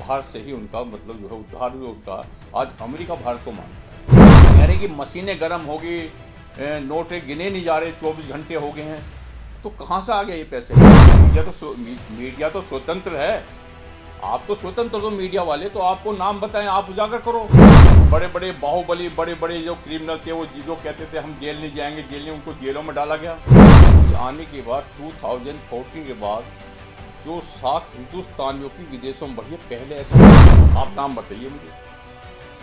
भारत से ही उनका मतलब जो है उद्धार हुआ उनका। आज अमेरिका भारत को मानता है, कह रहे कि मशीनें गर्म होगी, नोट गिने नहीं जा रहे, 24 घंटे हो गए हैं। तो कहाँ से आ गया ये पैसे? मीडिया तो स्वतंत्र है, आप तो स्वतंत्र हो मीडिया वाले, तो आपको नाम बताएं, आप उजागर करो। बड़े बड़े बाहुबली, बड़े बड़े जो क्रिमिनल थे, वो जो कहते थे हम जेल नहीं जाएंगे, जेल नहीं, उनको जेलों में डाला गया। आने के बाद 2014 के बाद जो 7 हिंदुस्तानियों की विदेशों में बढ़ी, पहले ऐसा आप नाम बताइए मुझे,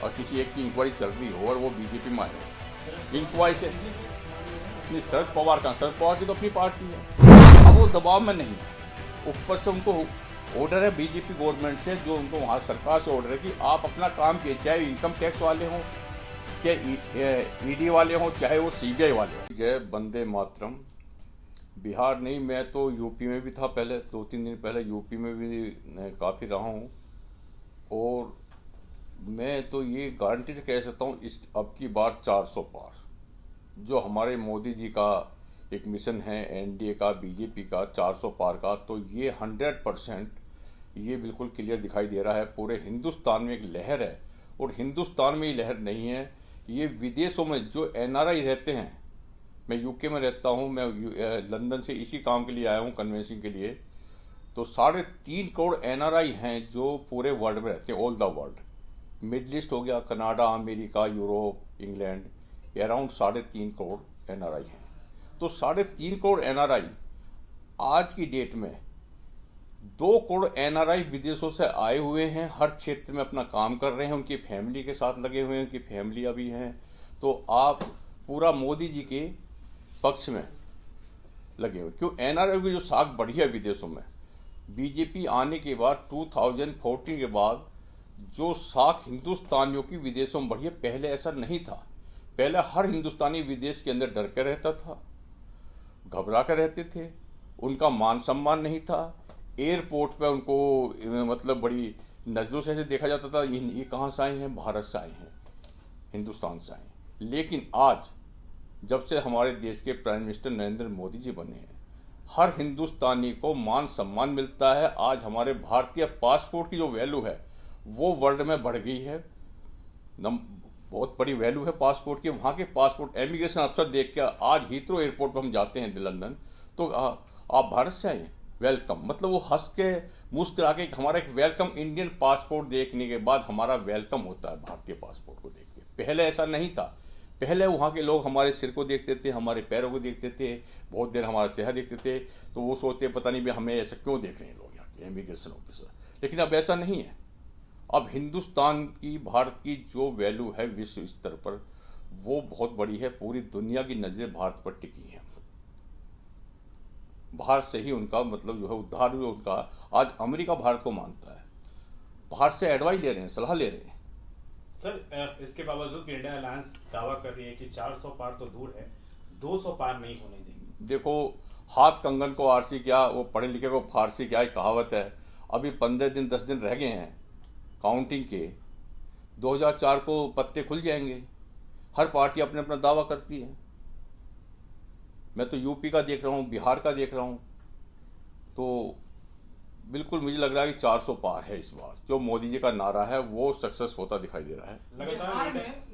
और किसी एक की इंक्वायरी चल रही हो और वो बीजेपी में आए इंक्वायरी से। नहीं, शरद पवार का, शरद पवार की तो अपनी पार्टी है, अब वो दबाव में नहीं, ऊपर से उनको ऑर्डर है बीजेपी गवर्नमेंट से, जो उनको वहाँ सरकार से ऑर्डर है कि आप अपना काम कीजिए, चाहे इनकम टैक्स वाले हों, चाहे ईडी वाले हों, चाहे वो सीबीआई वाले हों। जय वंदे मातरम। बिहार नहीं, मैं तो यूपी में भी था पहले, 2-3 दिन पहले यूपी में भी काफ़ी रहा हूँ, और मैं तो ये गारंटी से कह सकता हूँ इस अब की बार 400 पार। जो हमारे मोदी जी का एक मिशन है, एनडीए का, बीजेपी का 400 पार का, तो ये 100% ये बिल्कुल क्लियर दिखाई दे रहा है। पूरे हिंदुस्तान में एक लहर है, और हिंदुस्तान में ही लहर नहीं है, ये विदेशों में जो एनआरआई रहते हैं, मैं यूके में रहता हूँ, मैं लंदन से इसी काम के लिए आया हूँ, कन्वेंशन के लिए, तो 3.5 करोड़ एनआरआई हैं जो पूरे वर्ल्ड में रहते हैं, all the world. Middle east हो गया, Canada, America, Europe, England, around 3.5 crore NRI हैं। तो 3.5 करोड़ एनआरआई आज की डेट में 2 करोड़ एनआरआई विदेशों से आए हुए हैं, हर क्षेत्र में अपना काम कर रहे हैं, उनकी फैमिली के साथ लगे हुए हैं, उनकी फैमिलियाँ भी हैं। तो आप पूरा मोदी जी के पक्ष में लगे हुए, क्यों? एनआरआई की जो साख बढ़ी है विदेशों में, बीजेपी आने के बाद 2014 के बाद जो साख हिंदुस्तानियों की विदेशों में बढ़ी है, पहले ऐसा नहीं था। पहले हर हिंदुस्तानी विदेश के अंदर डर के रहता था, घबरा कर रहते थे, उनका मान सम्मान नहीं था, एयरपोर्ट पे उनको मतलब बड़ी नजरों से ऐसे देखा जाता था, ये कहाँ से आए हैं? भारत से आए हैं, हिंदुस्तान से आए हैं। लेकिन आज जब से हमारे देश के प्राइम मिनिस्टर नरेंद्र मोदी जी बने हैं, हर हिंदुस्तानी को मान सम्मान मिलता है। आज हमारे भारतीय पासपोर्ट की जो वैल्यू है वो वर्ल्ड में बढ़ गई है, बहुत बड़ी वैल्यू है पासपोर्ट की। वहाँ के पासपोर्ट इमिग्रेशन अफसर देख के, आज हीथ्रो एयरपोर्ट पर हम जाते हैं लंदन, तो आप भारत से आए, वेलकम, मतलब वो हंस के मुस्कुरा के हमारा एक वेलकम, इंडियन पासपोर्ट देखने के बाद हमारा वेलकम होता है भारतीय पासपोर्ट को देख के। पहले ऐसा नहीं था, पहले वहाँ के लोग हमारे सिर को देखते थे, हमारे पैरों को देखते थे, बहुत देर हमारा चेहरा देखते थे, तो वो सोचते पता नहीं भी हमें ऐसा क्यों देख रहे हैं लोग यहाँ के इमिग्रेशन ऑफिसर। लेकिन अब ऐसा नहीं है, अब हिंदुस्तान की, भारत की जो वैल्यू है विश्व स्तर पर, वो बहुत बड़ी है। पूरी दुनिया की नजरें भारत पर टिकी हैं, भारत से ही उनका मतलब जो है उद्धार हुआ उनका। आज अमेरिका भारत को मानता है, भारत से एडवाइस ले रहे हैं, सलाह ले रहे हैं। सर, इसके बावजूद भी इंडिया अलायंस दावा कर रही है कि 400 पार तो दूर है, 200 पार नहीं होने देंगे। देखो, हाथ कंगन को आरसी क्या, वो पढ़े लिखे को फारसी क्या, एक कहावत है। अभी 15 दिन 10 दिन रह गए हैं काउंटिंग के, 2004 को पत्ते खुल जाएंगे। हर पार्टी अपने अपना दावा करती है। मैं तो यूपी का देख रहा हूँ, बिहार का देख रहा हूँ, तो बिल्कुल मुझे लग रहा है कि 400 पार है इस बार। जो मोदी जी का नारा है वो सक्सेस होता दिखाई दे रहा है।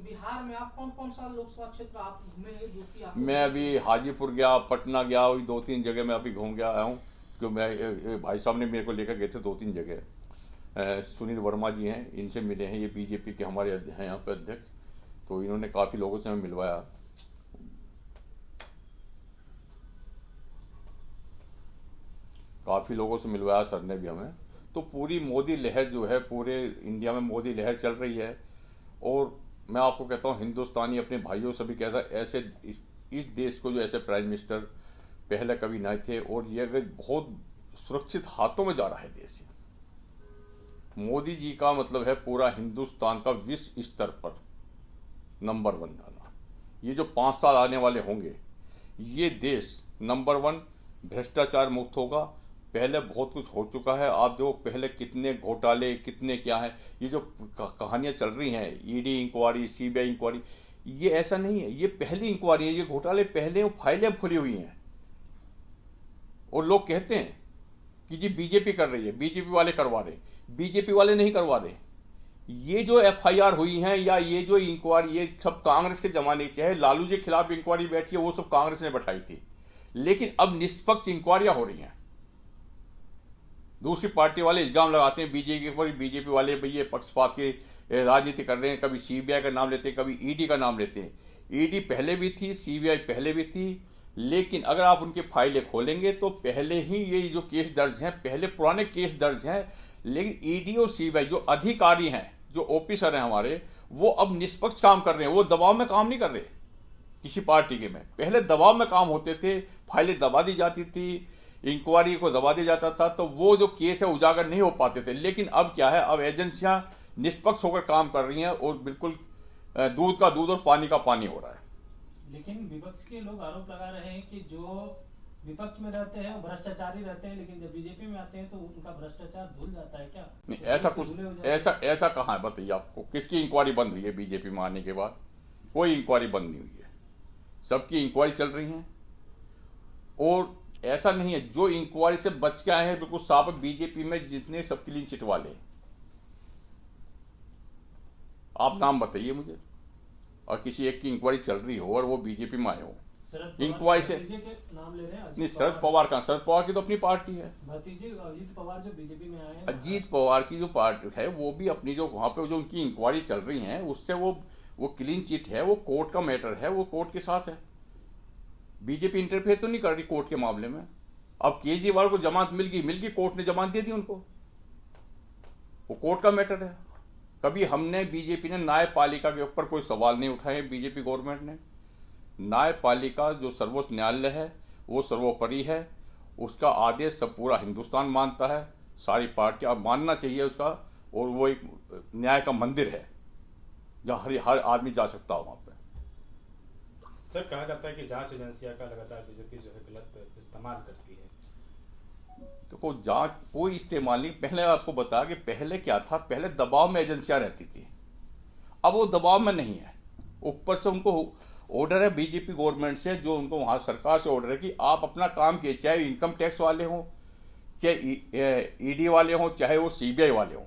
बिहार में आप कौन कौन सा लोकसभा क्षेत्र आप घूमे हैं? मैं अभी हाजीपुर गया, पटना गया, वही 2-3 जगह मैं अभी घूम गया आया हूँ, क्योंकि मैं भाई साहब ने मेरे को लेकर गए थे 2-3 जगह। सुनील वर्मा जी हैं, इनसे मिले हैं, ये बीजेपी के हमारे हैं यहाँ पे अध्यक्ष, तो इन्होंने काफ़ी लोगों से हमें मिलवाया, काफ़ी लोगों से मिलवाया सर ने भी हमें। तो पूरी मोदी लहर जो है, पूरे इंडिया में मोदी लहर चल रही है। और मैं आपको कहता हूँ, हिंदुस्तानी अपने भाइयों से भी कहता है, ऐसे इस देश को जो ऐसे प्राइम मिनिस्टर पहले कभी नहीं थे, और ये अगर बहुत सुरक्षित हाथों में जा रहा है देश। मोदी जी का मतलब है पूरा हिंदुस्तान का विश्व स्तर पर नंबर 1 आना। ये जो 5 साल आने वाले होंगे, ये देश नंबर 1 भ्रष्टाचार मुक्त होगा। पहले बहुत कुछ हो चुका है, आप देखो पहले कितने घोटाले, कितने क्या है, ये जो कहानियां चल रही हैं, ईडी इंक्वायरी, सीबीआई इंक्वायरी, ये ऐसा नहीं है, ये पहली इंक्वायरी है, ये घोटाले पहले फाइलें खुली हुई हैं। और लोग कहते हैं कि जी बीजेपी कर रही है, बीजेपी वाले करवा रहे हैं। बीजेपी वाले नहीं करवा रहे। ये जो एफआईआर हुई हैं या ये जो इंक्वायरी, ये सब कांग्रेस के जमाने, चाहे लालू जी के खिलाफ इंक्वायरी बैठी है वो सब कांग्रेस ने बैठाई थी, लेकिन अब निष्पक्ष इंक्वायरियां हो रही हैं। दूसरी पार्टी वाले इल्जाम लगाते हैं बीजेपी पर, बीजेपी वाले भाई ये पक्षपात के राजनीति कर रहे हैं, कभी सीबीआई का नाम लेते हैं, कभी ईडी का नाम लेते हैं। ईडी पहले भी थी, सीबीआई पहले भी थी, लेकिन अगर आप उनकी फाइलें खोलेंगे तो पहले ही ये जो केस दर्ज हैं, पहले पुराने केस दर्ज हैं। लेकिन ईडी और सीबीआई जो अधिकारी हैं, जो ऑफिसर हैं हमारे, वो अब निष्पक्ष काम कर रहे हैं, वो दबाव में काम नहीं कर रहे किसी पार्टी के में। पहले दबाव में काम होते थे, फाइलें दबा दी जाती थी, इंक्वायरी को दबा दिया जाता था, तो वो जो केस है उजागर नहीं हो पाते थे। लेकिन अब क्या है, अब एजेंसियां निष्पक्ष होकर काम कर रही हैं और बिल्कुल दूध का दूध और पानी का पानी हो रहा है। लेकिन विपक्ष के लोग आरोप लगा रहे हैं कि जो विपक्ष में रहते हैं वो भ्रष्टाचारी रहते हैं, लेकिन जब बीजेपी में आते हैं तो उनका भ्रष्टाचार धुल जाता है। क्या नहीं, ऐसा कुछ ऐसा कहाँ है, बताइए आपको किसकी इंक्वायरी बंद हुई है बीजेपी में आने के बाद? कोई इंक्वायरी बंद नहीं हुई है, सबकी इंक्वायरी चल रही है। और ऐसा नहीं है जो इंक्वायरी से बच के आए हैं बिल्कुल साफ है। बीजेपी में जितने सब क्लीन चिट वाले, आप नाम बताइए मुझे, और किसी एक की इंक्वायरी चल रही हो और वो बीजेपी में आए हो इंक्वायरी से। नाम ले रहे हैं नहीं, शरद पवार का, शरद पवार की तो अपनी पार्टी है। भतीजे अजीत पवार जो बीजेपी में आए हैं, अजीत पवार की जो पार्टी है वो भी अपनी जो वहां पे जो उनकी इंक्वायरी चल रही है उससे वो क्लीन चिट है, वो कोर्ट का मैटर है, वो कोर्ट के साथ है। बीजेपी इंटरफेयर तो नहीं कर रही कोर्ट के मामले में। अब केजरीवाल को जमानत मिल गई, कोर्ट ने जमानत दे दी उनको, वो कोर्ट का मैटर है। कभी हमने, बीजेपी ने न्यायपालिका के ऊपर कोई सवाल नहीं उठाए। बीजेपी गवर्नमेंट ने न्यायपालिका जो सर्वोच्च न्यायालय है वो सर्वोपरि है, उसका आदेश सब पूरा हिंदुस्तान मानता है, सारी पार्टियां मानना चाहिए उसका। और वो एक न्याय का मंदिर है जहाँ हर आदमी जा सकता हो वहां पे। सर, कहा जाता है कि जांच एजेंसियां का लगातार बीजेपी जो है गलत इस्तेमाल करती है। देखो, जांच कोई इस्तेमाल नहीं। पहले आपको बता कि पहले क्या था, पहले दबाव में एजेंसियां रहती थी, अब वो दबाव में नहीं है। ऊपर से उनको ऑर्डर है बीजेपी गवर्नमेंट से, जो उनको वहां सरकार से ऑर्डर है कि आप अपना काम कीजिए, चाहे इनकम टैक्स वाले हों, चाहे ईडी वाले हों, चाहे वो सीबीआई वाले हों।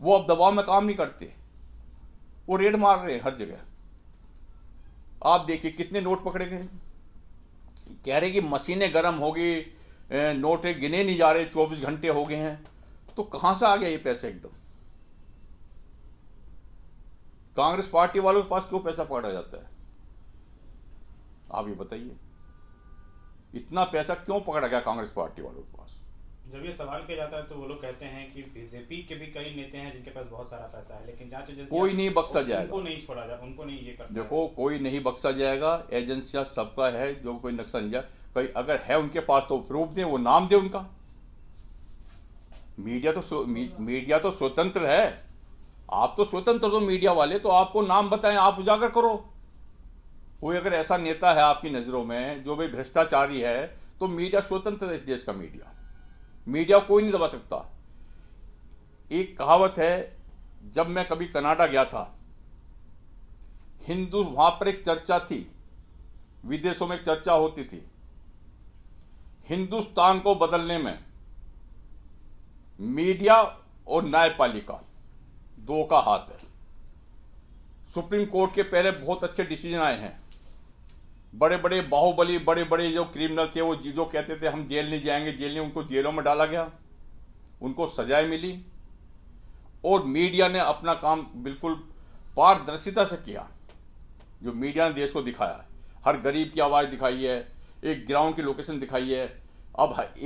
वो अब दबाव में काम नहीं करते, वो रेड मार रहे हैं हर जगह। आप देखिए कितने नोट पकड़े गए, कह रहे कि मशीनें गर्म हो गई, नोट गिने नहीं जा रहे, 24 घंटे हो गए हैं। तो कहां से आ गया ये पैसे? एकदम कांग्रेस पार्टी वालों के पास क्यों पैसा पकड़ा जाता है, आप ये बताइए। इतना पैसा क्यों पकड़ा गया कांग्रेस पार्टी वालों के पास? जब ये सवाल किया जाता है तो वो लोग कहते हैं कि बीजेपी के भी कई नेता हैं जिनके पास बहुत सारा पैसा है, लेकिन जांच एजेंसियां कोई नहीं बख्शा जाएगा, उनको नहीं छोड़ा जाए, उनको नहीं ये करता। देखो, कोई नहीं बख्शा जाएगा। एजेंसियां सबका है, जो कोई नक्शा नहीं जाए। कहीं अगर है उनके पास तो प्रूफ दें, वो नाम दे उनका। मीडिया तो स्वतंत्र है, आप तो स्वतंत्र हो मीडिया वाले, तो आपको नाम बताएं, आप उजागर करो। कोई अगर ऐसा नेता है आपकी नजरों में जो भाई भ्रष्टाचारी है, तो मीडिया स्वतंत्र है। इस देश का मीडिया कोई नहीं दबा सकता। एक कहावत है, जब मैं कभी कनाडा गया था, वहां पर एक चर्चा थी, विदेशों में एक चर्चा होती थी, हिंदुस्तान को बदलने में मीडिया और न्यायपालिका दो का हाथ है। सुप्रीम कोर्ट के पहले बहुत अच्छे डिसीजन आए हैं। बड़े बड़े बाहुबली, बड़े बड़े जो क्रिमिनल थे, वो जो कहते थे हम जेल नहीं जाएंगे, जेल नहीं, उनको जेलों में डाला गया, उनको सजाएं मिली। और मीडिया ने अपना काम बिल्कुल पारदर्शिता से किया। जो मीडिया ने देश को दिखाया, हर गरीब की आवाज दिखाई है, एक ग्राउंड की लोकेशन दिखाई है। अब एक